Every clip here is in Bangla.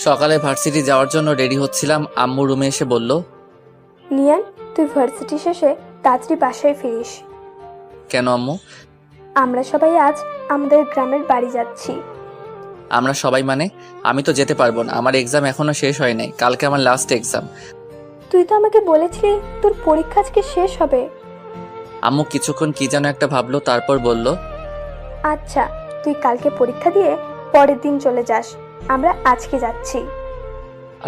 সকালে ভার্সিটি যাওয়ার জন্য রেডি হচ্ছিলাম, আম্মু রুমে এসে বলল, নিয়ান, তুই ভার্সিটি শেষে তাড়াতাড়ি বাসায় ফিরিস। কেন আম্মু? আমরা সবাই আজ আমাদের গ্রামের বাড়ি যাচ্ছি। আমরা সবাই মানে? আমি তো যেতে পারবো না, আমার এক্সাম এখনো শেষ হয় নাই, কালকে আমার লাস্ট এক্সাম। তুই তো আমাকে বলেছিলি তোর পরীক্ষা আজকে শেষ হবে। আম্মু কিছুক্ষণ কি যেন একটা ভাবলো, তারপর বলল, আচ্ছা, তুই কালকে পরীক্ষা দিয়ে পরের দিন চলে যাস, আমরা আজকে যাচ্ছি।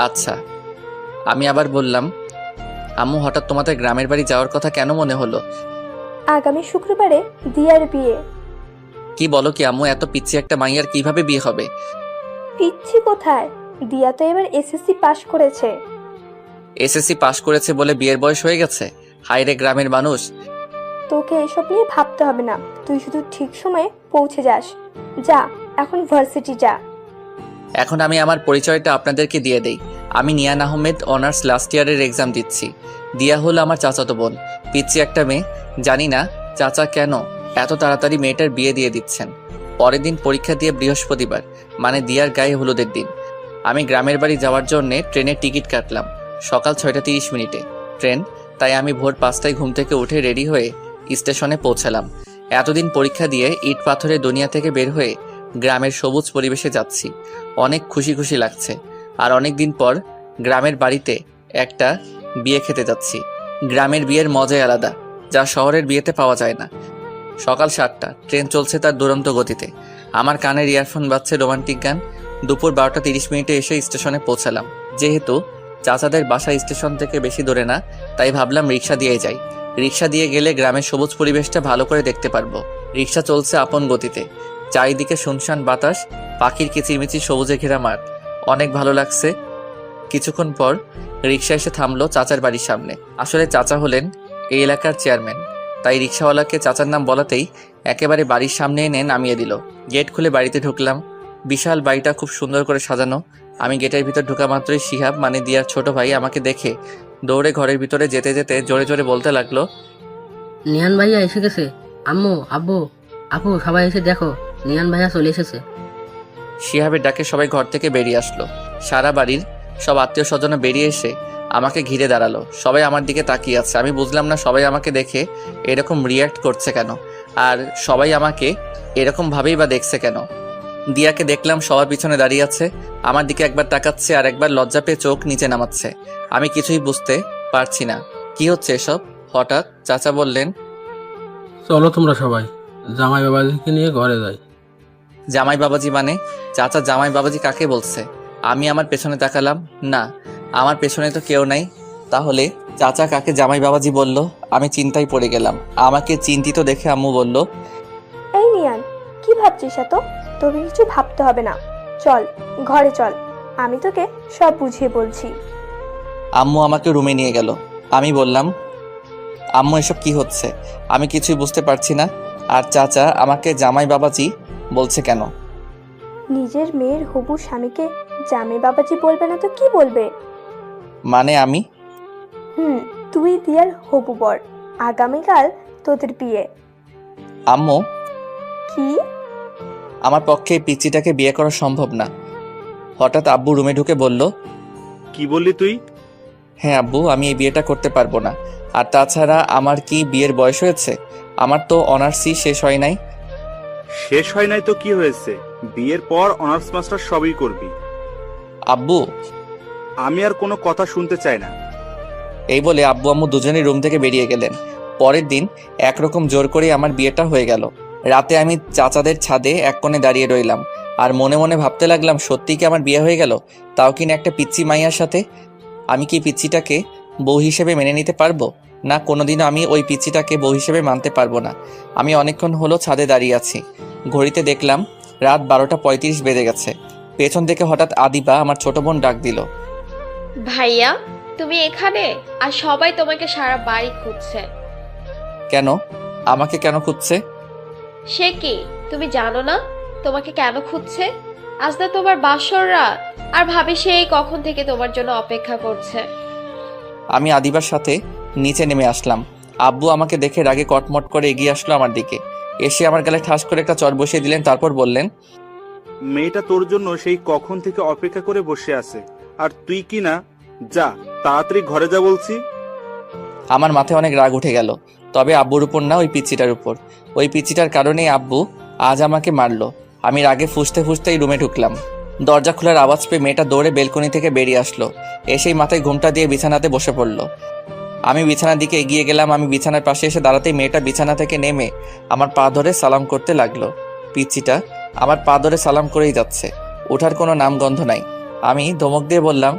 আচ্ছা। আমি আবার বললাম, আম্মু হঠাৎ তোমাদের গ্রামের বাড়ি যাওয়ার কথা কেন মনে হলো? আগামী শুক্রবারে দিয়ার বিয়ে। কি বলো কি আম্মু, এত পিচ্ছি একটা মাইয়ার কিভাবে বিয়ে হবে? পিচ্ছি কোথায়, দিয়া তো এবার এসএসসি পাশ করেছে। এসএসসি পাশ করেছে বলে বিয়ের বয়স হয়ে গেছে? হায়রে গ্রামের মানুষ। তোকে এসব নিয়ে ভাবতে হবে না, তুই শুধু ঠিক সময়ে পৌঁছে যাস। যা, এখন ভার্সিটি যা। এখন আমি আমার পরিচয়টা আপনাদেরকে দিয়ে দেই। আমি নিয়ান আহমেদ, অনার্স লাস্ট ইয়ারের এক্সাম দিচ্ছি। দিয়া হলো আমার চাচাতো বোন, পিচ্ছি একটা মেয়ে। জানি না চাচা কেন এত তাড়াতাড়ি মেয়েটার বিয়ে দিয়ে দিচ্ছেন। পরের দিন পরীক্ষা দিয়ে বৃহস্পতিবার, মানে দিয়ার গায়ে হলুদের দিন। আমি গ্রামের বাড়ি যাওয়ার জন্যে ট্রেনের টিকিট কাটলাম সকাল 6:30 ট্রেন। তাই আমি ভোর 5টায় ঘুম থেকে উঠে রেডি হয়ে স্টেশনে পৌঁছালাম। এতদিন পরীক্ষা দিয়ে ইট পাথরের দুনিয়া থেকে বের হয়ে গ্রামের সবুজ পরিবেশে যাচ্ছি। অনেক খুশি খুশি লাগছে। আর অনেক দিন পর গ্রামের বাড়িতে একটা বিয়ে খেতে যাচ্ছি। গ্রামের বিয়ের মজাই আলাদা, যা শহরের বিয়েতে পাওয়া যায় না। সকাল 7টা, ট্রেন চলছে তার দুরন্ত গতিতে। আমার কানের ইয়ারফোন বাজছে রোমান্টিক গান। দুপুর 12:30 এসে স্টেশনে পৌঁছালাম। যেহেতু চাচাদের বাসা স্টেশন থেকে বেশি দূরে না, তাই ভাবলাম রিক্সা দিয়ে যাই। রিক্সা দিয়ে গেলে গ্রামের সবুজ পরিবেশটা ভালো করে দেখতে পারবো। রিক্সা চলছে আপন গতিতে। চারিদিকে শুনশান বাতাস, পাখির কিচিরমিচির সবুজে ঘেরা মাঠ। অনেক ভালো লাগছে। কিছুক্ষণ পর রিক্সা এসে থামলো চাচার বাড়ির সামনে। আসলে চাচা হলেন এই এলাকার চেয়ারম্যান, তাই রিক্সাওয়ালাকে চাচার নাম বলাতেই একেবারে বাড়ির সামনে এনে নামিয়ে দিল। গেট খুলে বাড়িতে ঢুকলাম। বিশাল বাড়িটা খুব সুন্দর করে সাজানো। আমি গেটের ভিতর ঢোকা মাত্রই শিহাব, মানে দিয়ার ছোট ভাই, আমাকে দেখে দৌড়ে ঘরের ভিতরে যেতে যেতে জোরে জোরে বলতে লাগলো, নিয়ান ভাইয়া এসে গেছে। আম্মু, আব্বু, আপু, সবাই এসে দেখো, নিয়ান ভাইয়া চলে এসেছে। শিহাবের ডাকে সবাই ঘর থেকে বেরিয়ে আসলো। সারা বাড়ির সব আত্মীয় স্বজন বেরিয়ে এসে আমাকে ঘিরে দাঁড়ালো। সবাই আমার দিকে তাকিয়ে আছে। আমি বুঝলাম না সবাই আমাকে দেখে এরকম রিয়্যাক্ট করছে কেন, আর সবাই আমাকে এরকম ভাবেই বা দেখছে কেন। দিয়াকে দেখলাম সবার পিছনে দাঁড়িয়ে আছে, আমার দিকে একবার তাকাচ্ছে আর একবার লজ্জা পেয়ে চোখ নিচে নামাচ্ছে। আমি কিছুই বুঝতে পারছি না কি হচ্ছে এসব। হঠাৎ চাচা বললেন, চলো তোমরা সবাই জামাই বাবাজিকে নিয়ে ঘরে যাই। জামাই বাবাজি মানে? চাচা জামাই বাবাজি কাকে বলছে? আমি আমার পেছনে তাকালাম, না, আমার পেছনে তো কেউ নাই। তাহলে চাচা কাকে জামাই বাবাজি বলল? আমি চিন্তায় পড়ে গেলাম। আমাকে চিন্তিত দেখে আম্মু বলল, এই নিয়ান, কি ভাবছিস এত? তোকে কিছু ভাবতে হবে না, চল ঘরে চল, আমি তোকে সব বুঝিয়ে বলছি। আম্মু আমাকে রুমে নিয়ে গেল। আমি বললাম, আম্মু এসব কি হচ্ছে? আমি কিছুই বুঝতে পারছি না। আর চাচা আমাকে জামাই বাবাজি বলছে কেন? নিজের মেয়ের হবু স্বামীকে জামাই বাবাজি বলবে না তো কি বলবে? মানে আমি? তুই দিয়ার হবু বর, আগামীকাল তোদের বিয়ে। আম্মু, কি? আমার পক্ষে এই পিচ্চিটাকে বিয়ে করা সম্ভব না। হঠাৎ আব্বু রুমে ঢুকে বলল, কি বললি তুই? হ্যাঁ আব্বু, আমি এই বিয়েটা করতে পারবো না। আর তাছাড়া আমার কি বিয়ের বয়স হয়েছে? আমার তো অনার্সই শেষ হয় নাই। শেষ হয় নাই তো কি হয়েছে? বিয়ের পর অনার্স মাস্টার সবই করবি। আব্বু, আমি আর কোনো কথা শুনতে চাই না। এই বলে আব্বু আম্মু দুজনেই রুম থেকে বেরিয়ে গেলেন। পরের দিন একরকম জোর করে আমার বিয়েটা হয়ে গেল। রাতে আমি চাচাদের ছাদে এক কোণে দাঁড়িয়ে রইলাম আর মনে মনে ভাবতে লাগলাম, সত্যি কি আমার বিয়ে হয়ে গেল? তাও কিনা একটা পিচ্চি মাইয়ার সাথে। আমি কি পিচ্চিটাকে বউ হিসেবে মেনে নিতে পারবো? না, কোনোদিনও আমি ওই পিচ্চিটাকে বউ হিসেবে মানতে পারবো না। আমি অনেকক্ষণ হলো ছাদে দাঁড়িয়ে আছি। ঘড়িতে দেখলাম রাত 12:35 বেজে গেছে। পেছন থেকে হঠাৎ আদিবা, আমার ছোট বোন, ডাক দিল, ভাইয়া, তুমি এখানে? আর সবাই তোমাকে সারা বাড়ি খুঁজছে। কেন? আমাকে কেন খুঁজছে? সে কি, তুমি জানো না তোমাকে কেন খুঁজছে? আজ না তোমার বাসর রাত, আর ভাবি সেই কখন থেকে তোমার জন্য অপেক্ষা করছে। আমি আদিবার সাথে নিচে নেমে আসলাম। আব্বু আমাকে দেখে রাগে কটমট করে এগিয়ে আসলো আমার দিকে। এসে আমার গালে ঠাস করে একটা চড় বসিয়ে দিলেন, তারপর বললেন, মেয়েটা তোর জন্য সেই কখন থেকে অপেক্ষা করে বসে আছে, আর তুই কি না? যা তাড়াতাড়ি ঘরে যা বলছি। আমার মাথায় অনেক রাগ উঠে গেল, তবে আব্বুর উপর না, ওই পিচ্চিটার উপর। ওই পিচ্চিটার কারণেই আব্বু আজ আমাকে মারলো। আমি রাগে ফুঁসতে ফুঁসতেই রুমে ঢুকলাম। দরজা খোলার আওয়াজ পেয়ে মেয়েটা দৌড়ে বেলকনি থেকে বেরিয়ে আসলো। এসেই মাথায় ঘুমটা দিয়ে বিছানাতে বসে পড়লো। আমি বিছানার দিকে এগিয়ে গেলাম। আমি বিছানার পাশে এসে দাঁড়াতেই মেয়েটা বিছানা থেকে নেমে আমার পা ধরে সালাম করতে লাগলো। পিচ্চিটা আমার পা ধরে সালাম করেই যাচ্ছে, ওঠার কোনো নামগন্ধ নাই। আমি ধমক দিয়ে বললাম,